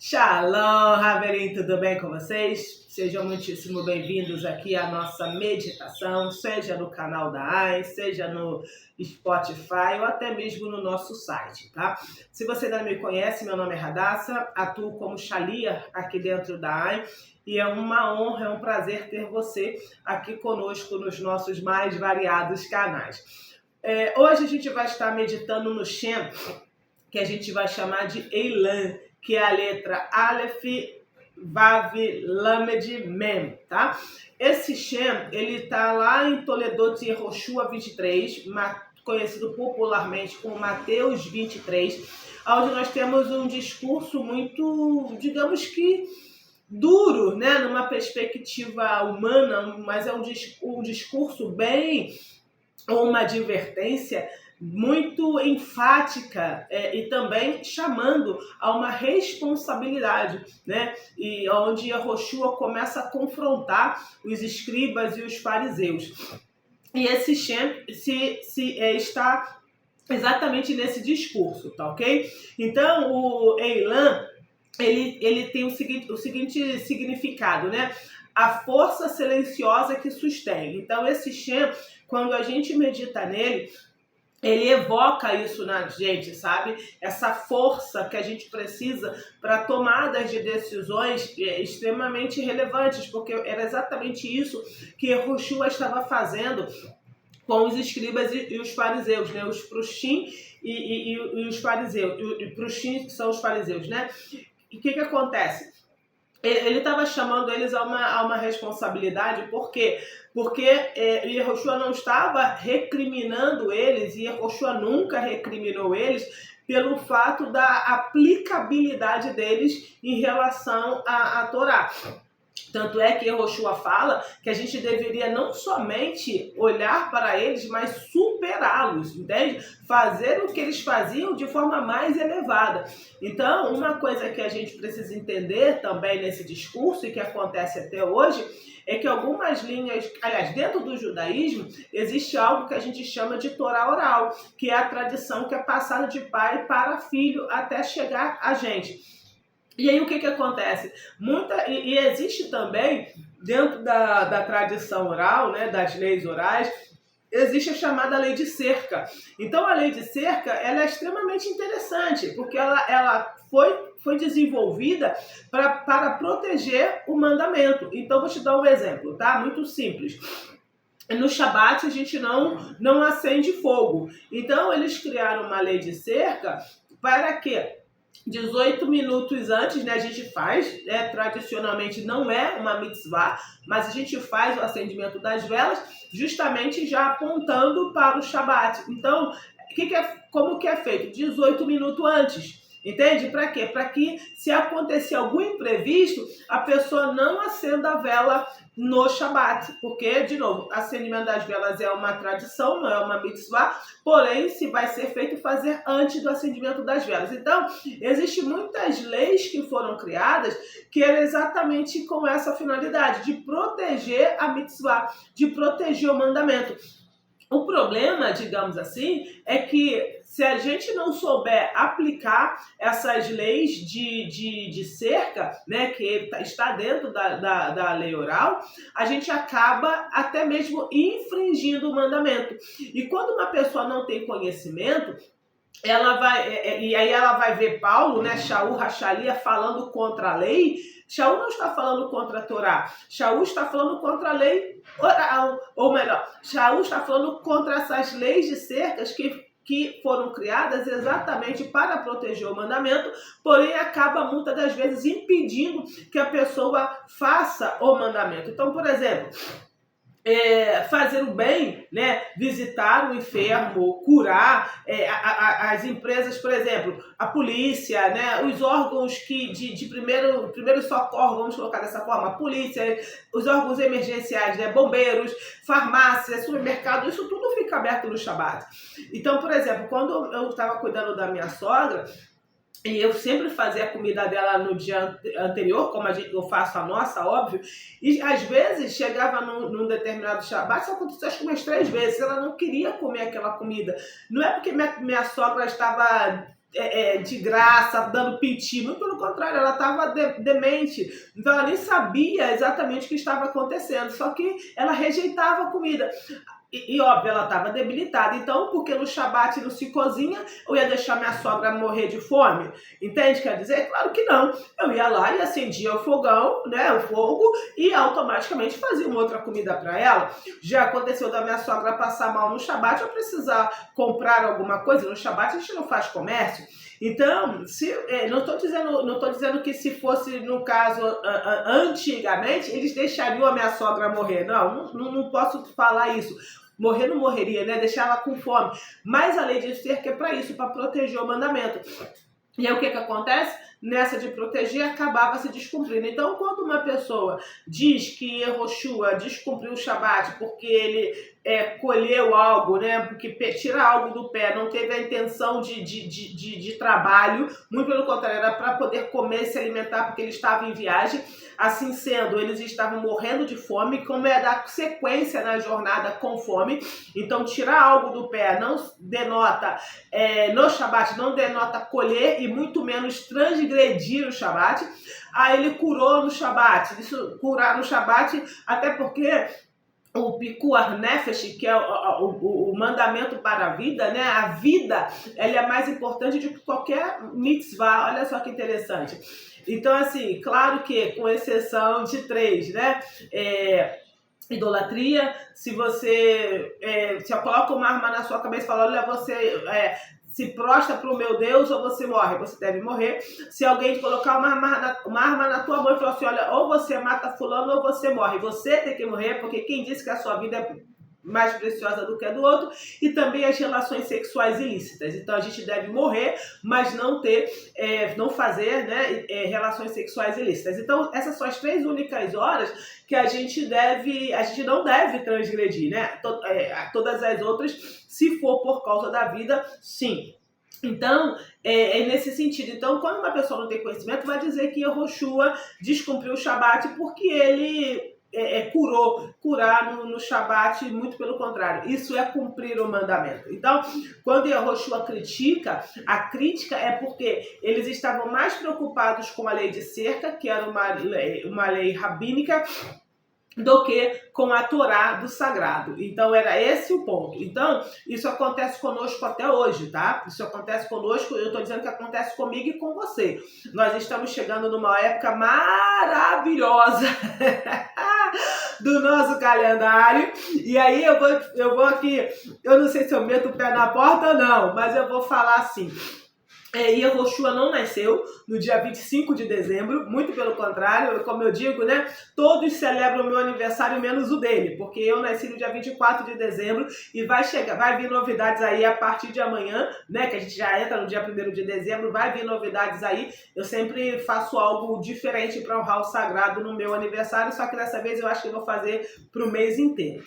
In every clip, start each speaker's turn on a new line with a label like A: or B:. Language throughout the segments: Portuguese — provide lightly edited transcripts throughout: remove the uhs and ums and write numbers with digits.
A: Shalom, Raverim, tudo bem com vocês? Sejam muitíssimo bem-vindos aqui à nossa meditação, seja no canal da AI, seja no Spotify ou até mesmo no nosso site, tá? Se você ainda não me conhece, meu nome é Radassa, atuo como Shalia aqui dentro da AI e é uma honra, é um prazer ter você aqui conosco nos nossos mais variados canais. Hoje a gente vai estar meditando no Shem, que a gente vai chamar de Eilan, que é a letra Aleph, Vav, Lamed, Mem, tá? Esse Shem, ele tá lá em Toledot Yehoshua 23, conhecido popularmente como Mateus 23, onde nós temos um discurso muito, digamos que, duro, né? Numa perspectiva humana, mas é um discurso bem, ou uma advertência muito enfática e também chamando a uma responsabilidade, né? E onde Yehoshua começa a confrontar os escribas e os fariseus. E esse Shem está exatamente nesse discurso, tá ok? Então, o Eilan, ele tem o seguinte significado, né? A força silenciosa que sustém. Então, esse Shem, quando a gente medita nele, ele evoca isso na gente, sabe? Essa força que a gente precisa para tomadas de decisões extremamente relevantes, porque era exatamente isso que Yehoshua estava fazendo com os escribas e os fariseus, né? Os prushim e os fariseus. E prushim são os fariseus, né? E o que acontece? Ele estava chamando eles a uma responsabilidade, por quê? Porque Yehoshua não estava recriminando eles, e Yehoshua nunca recriminou eles, pelo fato da aplicabilidade deles em relação à Torá. Tanto é que Yehoshua fala que a gente deveria não somente olhar para eles, mas superá-los, entende? Fazer o que eles faziam de forma mais elevada. Então, uma coisa que a gente precisa entender também nesse discurso, e que acontece até hoje, é que algumas linhas, aliás, dentro do judaísmo, existe algo que a gente chama de Torá oral, que é a tradição que é passada de pai para filho até chegar a gente. E aí o que acontece? E existe também, dentro da tradição oral, né, das leis orais, existe a chamada lei de cerca. Então a lei de cerca ela é extremamente interessante, porque ela foi desenvolvida para proteger o mandamento. Então vou te dar um exemplo, tá? Muito simples. No Shabat a gente não acende fogo. Então eles criaram uma lei de cerca para quê? 18 minutos antes, né, a gente faz, tradicionalmente não é uma mitzvah, mas a gente faz o acendimento das velas justamente já apontando para o Shabat. Então, como que é feito? 18 minutos antes. Entende? Para quê? Para que, se acontecer algum imprevisto, a pessoa não acenda a vela no Shabat. Porque, de novo, acendimento das velas é uma tradição, não é uma mitzvah, porém, se vai ser feito, fazer antes do acendimento das velas. Então, existem muitas leis que foram criadas que eram exatamente com essa finalidade, de proteger a mitzvah, de proteger o mandamento. O problema, digamos assim, é que se a gente não souber aplicar essas leis de cerca, né, que está dentro da lei oral, a gente acaba até mesmo infringindo o mandamento. E quando uma pessoa não tem conhecimento, ela vai ver Paulo, né, Shaul Rachalia, falando contra a lei. Shaul não está falando contra a Torá, Shaul está falando contra a lei oral, ou melhor, Shaul está falando contra essas leis de cercas que foram criadas exatamente para proteger o mandamento, porém acaba muitas das vezes impedindo que a pessoa faça o mandamento. Então, por exemplo, fazer o bem, né? Visitar o enfermo, curar as empresas, por exemplo, a polícia, né? Os órgãos de primeiro socorro, vamos colocar dessa forma, a polícia, os órgãos emergenciais, né? Bombeiros, farmácias, supermercado, isso tudo fica aberto no Shabat. Então, por exemplo, quando eu estava cuidando da minha sogra, e eu sempre fazia a comida dela no dia anterior, como eu faço a nossa, óbvio. E às vezes chegava num determinado Shabat, isso aconteceu acho que umas 3 vezes, ela não queria comer aquela comida. Não é porque minha sogra estava de graça, dando piti. Muito pelo contrário, ela estava demente. Então ela nem sabia exatamente o que estava acontecendo. Só que ela rejeitava a comida. E óbvio, ela estava debilitada. Então, porque no Shabat não se cozinha, eu ia deixar minha sogra morrer de fome? Entende? Quer dizer? Claro que não. Eu ia lá e acendia o fogão, né? O fogo, e automaticamente fazia uma outra comida para ela. Já aconteceu da minha sogra passar mal no Shabat, eu precisar comprar alguma coisa. No Shabat a gente não faz comércio. Então, não estou dizendo que se fosse, no caso, antigamente, eles deixariam a minha sogra morrer. Não posso falar isso. Morrer não morreria, né? Deixar ela com fome. Mas a lei de cerca é para isso, para proteger o mandamento. E aí o que acontece? Nessa de proteger, acabava se descumprindo. Então, quando uma pessoa diz que Yehoshua descumpriu o Shabat porque ele colheu algo, né? Porque tira algo do pé, não teve a intenção de trabalho, muito pelo contrário, era para poder comer e se alimentar porque ele estava em viagem. Assim sendo, eles estavam morrendo de fome, como é dar sequência na jornada com fome. Então, tirar algo do pé não denota, no Shabat, não denota colher e muito menos transgredir o Shabat. Aí ele curou no Shabat. Isso, curar no Shabat, até porque o Pikuach Nefesh, que é o mandamento para a vida, né? A vida, ela é mais importante do que qualquer mitzvah. Olha só que interessante. Então, assim, claro que com exceção de 3, né? Idolatria, se você se eu coloco uma arma na sua cabeça e falo, olha, você se prostra para o meu Deus ou você morre, você deve morrer. Se alguém colocar uma arma na tua mão e falar assim, olha, ou você mata fulano ou você morre, você tem que morrer, porque quem disse que a sua vida é mais preciosa do que a do outro, e também as relações sexuais ilícitas. Então a gente deve morrer, mas não não fazer, né, relações sexuais ilícitas. Então essas são as 3 únicas horas que a gente não deve transgredir, né? Todas as outras, se for por causa da vida, sim. Então, é nesse sentido. Então, quando uma pessoa não tem conhecimento, vai dizer que Yehoshua descumpriu o Shabat porque ele curar no Shabat, muito pelo contrário. Isso é cumprir o mandamento. Então, quando Yehoshua critica, a crítica é porque eles estavam mais preocupados com a lei de cerca, que era uma lei rabínica, do que com a Torá do sagrado. Então, era esse o ponto. Então, isso acontece conosco até hoje, tá? Isso acontece conosco, eu estou dizendo que acontece comigo e com você. Nós estamos chegando numa época maravilhosa do nosso calendário. E aí, eu vou aqui, eu não sei se eu meto o pé na porta ou não, mas eu vou falar assim. Yehoshua não nasceu no dia 25 de dezembro, muito pelo contrário, como eu digo, né? Todos celebram o meu aniversário menos o dele, porque eu nasci no dia 24 de dezembro e vai vir novidades aí a partir de amanhã, né? Que a gente já entra no dia 1º de dezembro, vai vir novidades aí. Eu sempre faço algo diferente para honrar o sagrado no meu aniversário, só que dessa vez eu acho que eu vou fazer para o mês inteiro.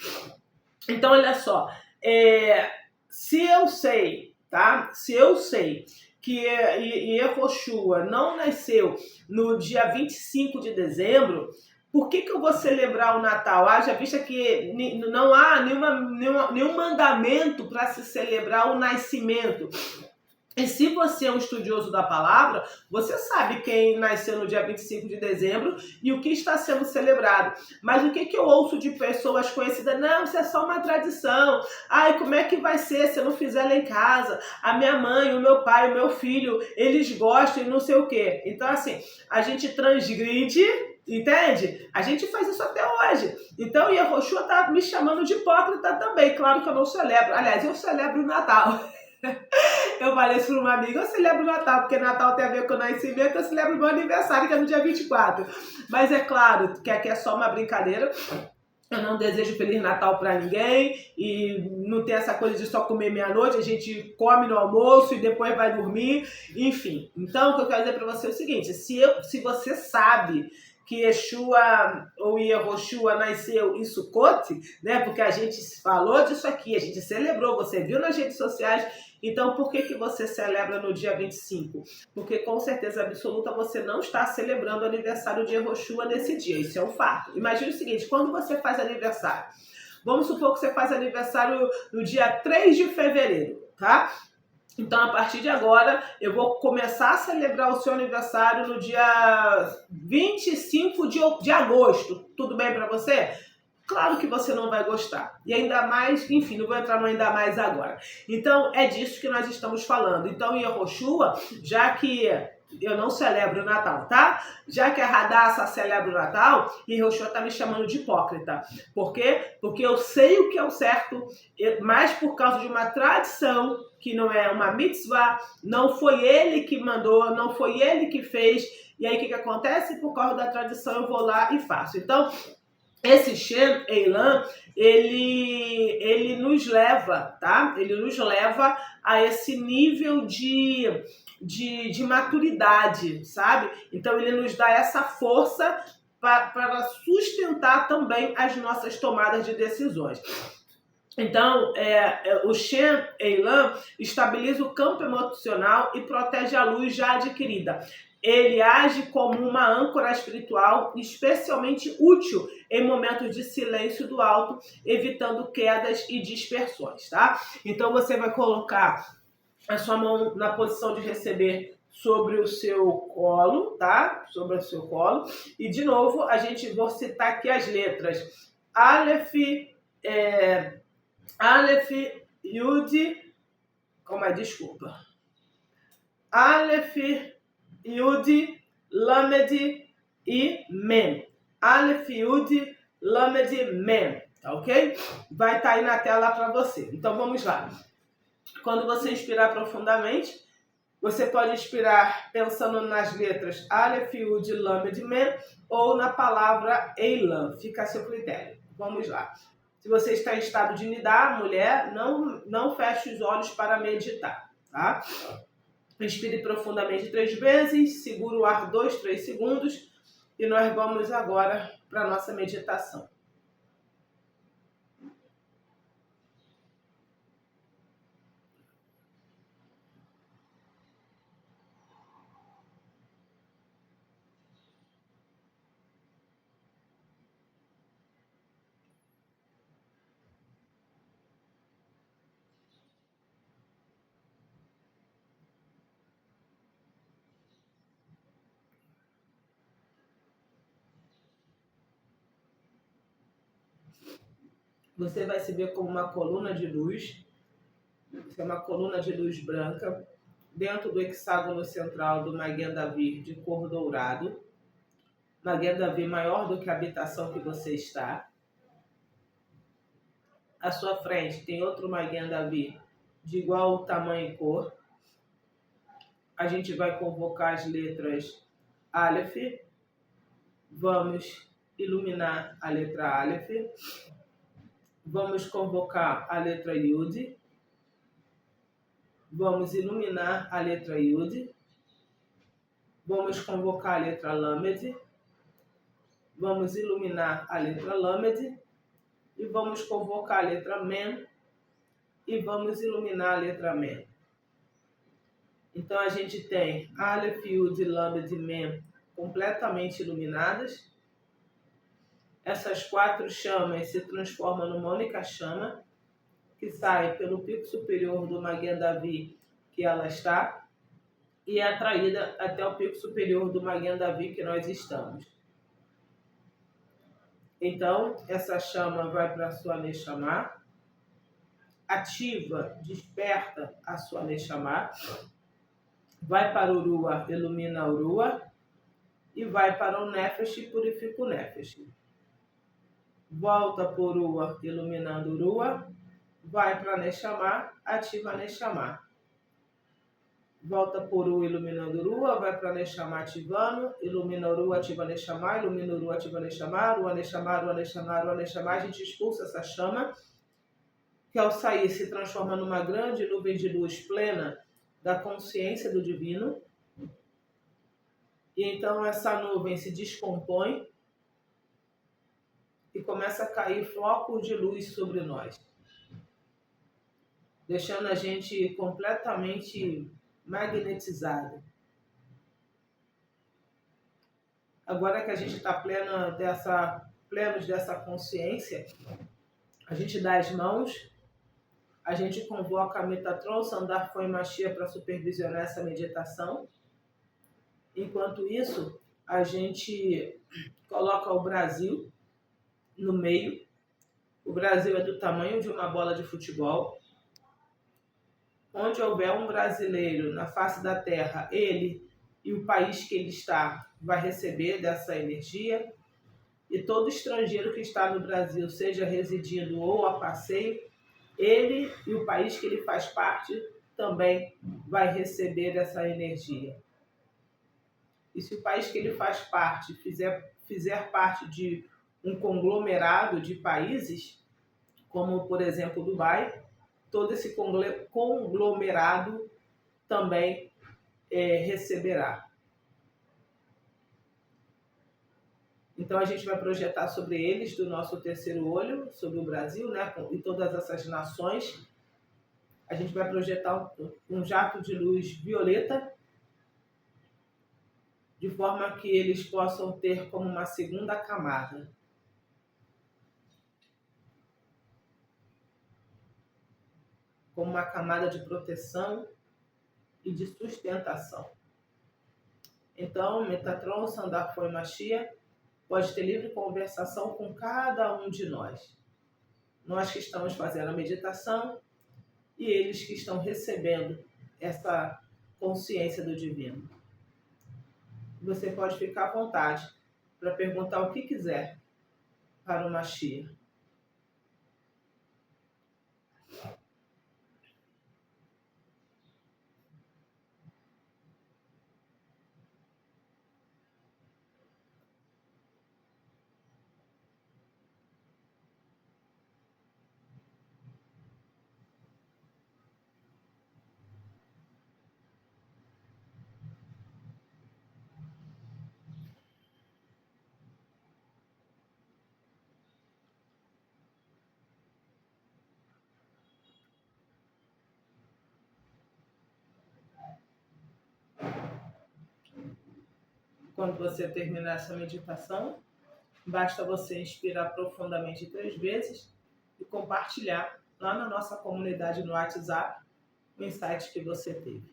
A: Então, olha só, se eu sei, tá? Se eu sei que Yehoshua não nasceu no dia 25 de dezembro, por que eu vou celebrar o Natal? Haja vista que não há nenhum mandamento para se celebrar o nascimento. E se você é um estudioso da palavra, você sabe quem nasceu no dia 25 de dezembro e o que está sendo celebrado. Mas o que eu ouço de pessoas conhecidas? Não, isso é só uma tradição. Ai, como é que vai ser se eu não fizer lá em casa? A minha mãe, o meu pai, o meu filho, eles gostam e não sei o quê. Então, assim, a gente transgride, entende? A gente faz isso até hoje. Então, Yehoshua está me chamando de hipócrita também. Claro que eu não celebro. Aliás, eu celebro o Natal. Eu falei isso para uma amiga, eu celebro o Natal, porque Natal tem a ver com o nascimento, eu celebro o meu aniversário, que é no dia 24. Mas é claro que aqui é só uma brincadeira. Eu não desejo Feliz Natal para ninguém e não tem essa coisa de só comer meia-noite, a gente come no almoço e depois vai dormir, enfim. Então, o que eu quero dizer para você é o seguinte, se você sabe que Yeshua ou Yehoshua nasceu em Sukkot, né? Porque a gente falou disso aqui, a gente celebrou, você viu nas redes sociais. Então, por que você celebra no dia 25? Porque, com certeza absoluta, você não está celebrando o aniversário de Yehoshua nesse dia. Isso é um fato. Imagine o seguinte, quando você faz aniversário, vamos supor que você faz aniversário no dia 3 de fevereiro, tá? Então, a partir de agora, eu vou começar a celebrar o seu aniversário no dia 25 de agosto. Tudo bem para você? Claro que você não vai gostar. E ainda mais, enfim, não vou entrar no ainda mais agora. Então, é disso que nós estamos falando. Então, em Yehoshua, já que eu não celebro o Natal, tá? Já que a Hadassah celebra o Natal, Yehoshua tá me chamando de hipócrita. Por quê? Porque eu sei o que é o certo, mas por causa de uma tradição, que não é uma mitzvah, não foi ele que mandou, não foi ele que fez. E aí, o que acontece? Por causa da tradição, eu vou lá e faço. Então, esse Shem Eilan, ele nos leva, tá? Ele nos leva a esse nível de maturidade, sabe? Então ele nos dá essa força para sustentar também as nossas tomadas de decisões. Então, o Shem Eilan estabiliza o campo emocional e protege a luz já adquirida. Ele age como uma âncora espiritual especialmente útil em momentos de silêncio do alto, evitando quedas e dispersões, tá? Então, você vai colocar a sua mão na posição de receber sobre o seu colo, tá? Sobre o seu colo. E, de novo, vou citar aqui as letras. Aleph, Aleph, Yud, desculpa. Aleph, Yud, Lamed e Mem. Aleph, Yud, Lamed, Mem. Tá ok? Vai estar aí na tela para você. Então vamos lá. Quando você inspirar profundamente, você pode inspirar pensando nas letras Aleph, Yud, Lamed, Mem ou na palavra Eilan. Fica a seu critério. Vamos lá. Se você está em estado de nidá, mulher, não feche os olhos para meditar, tá? Inspire profundamente 3 vezes, segura o ar 2, 3 segundos e nós vamos agora para a nossa meditação. Você vai se ver como uma coluna de luz, isso é uma coluna de luz branca, dentro do hexágono central do Magen David de cor dourado. Magen David maior do que a habitação que você está. À sua frente tem outro Magen David de igual tamanho e cor. A gente vai convocar as letras Aleph. Vamos iluminar a letra Aleph. Vamos convocar a letra Yud. Vamos iluminar a letra Yud. Vamos convocar a letra Lamed. Vamos iluminar a letra Lamed. E vamos convocar a letra Mem. E vamos iluminar a letra Mem. Então a gente tem Aleph, Yud, Lamed e Mem completamente iluminadas. Essas 4 chamas se transformam numa única chama que sai pelo pico superior do Magen David que ela está e é atraída até o pico superior do Magen David que nós estamos. Então, essa chama vai para a sua Neshama, ativa, desperta a sua Neshama, vai para o Urua, ilumina o Urua, e vai para o Nefesh e purifica o Nefesh. Volta por Urua, iluminando o Urua, vai para Neshama, ativa a Neshama. Volta por Urua, iluminando o Urua, vai para Neshama, ativando, ilumina o Urua, ativa a Neshama, ilumina o Urua, ativa a Neshama, Urua, Neshama, Urua, Neshama, Urua, Neshama, a gente expulsa essa chama, que ao sair se transforma numa grande nuvem de luz plena da consciência do divino. E então essa nuvem se descompõe e começa a cair flocos de luz sobre nós, deixando a gente completamente magnetizado. Agora que a gente está plenos dessa consciência, a gente dá as mãos A gente convoca a Metatron, Sandar Foi Machia para supervisionar essa meditação. Enquanto isso, a gente coloca o Brasil no meio. O Brasil é do tamanho de uma bola de futebol. Onde houver um brasileiro na face da terra, ele e o país que ele está vai receber dessa energia. E todo estrangeiro que está no Brasil, seja residindo ou a passeio, ele e o país que ele faz parte também vai receber essa energia. E se o país que ele faz parte fizer parte de um conglomerado de países, como por exemplo Dubai, todo esse conglomerado também receberá. Então a gente vai projetar sobre eles do nosso terceiro olho, sobre o Brasil, né, e todas essas nações. A gente vai projetar um jato de luz violeta, de forma que eles possam ter como uma segunda camada. Como uma camada de proteção e de sustentação. Então, Metatron, Sandar Foi Machia, pode ter livre conversação com cada um de nós. Nós que estamos fazendo a meditação e eles que estão recebendo essa consciência do divino. Você pode ficar à vontade para perguntar o que quiser para o Machia. Quando você terminar essa meditação, basta você inspirar profundamente 3 vezes e compartilhar lá na nossa comunidade no WhatsApp o insight que você teve.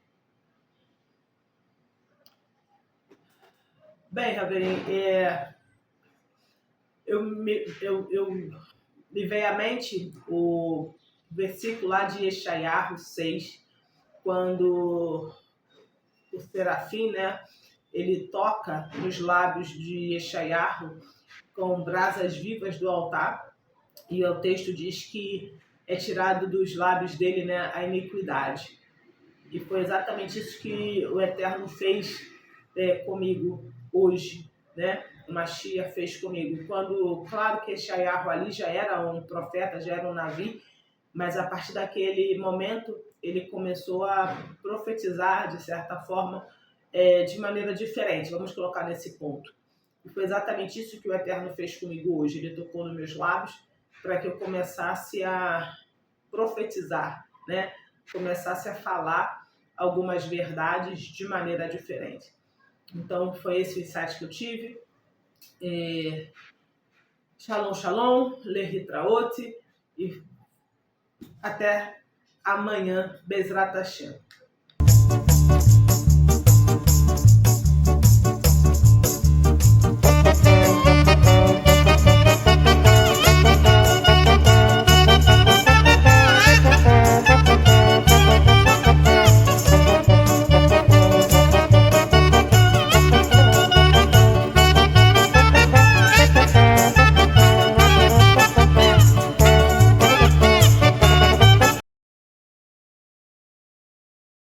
A: Bem, Raverim, me veio à mente o versículo lá de Yeshayahu 6, quando o serafim, né, ele toca nos lábios de Yeshayahu com brasas vivas do altar, e o texto diz que é tirado dos lábios dele, né, a iniquidade. E foi exatamente isso que o Eterno fez comigo hoje, né? O Machia fez comigo. Quando, claro que Yeshayahu ali já era um profeta, já era um navi, mas a partir daquele momento ele começou a profetizar, de certa forma, de maneira diferente. Vamos colocar nesse ponto. E foi exatamente isso que o Eterno fez comigo hoje. Ele tocou nos meus lábios para que eu começasse a profetizar, né? Começasse a falar algumas verdades de maneira diferente. Então, foi esse o insight que eu tive. Shalom, shalom, Lehi Traot, e até amanhã, Bezrat Hashem.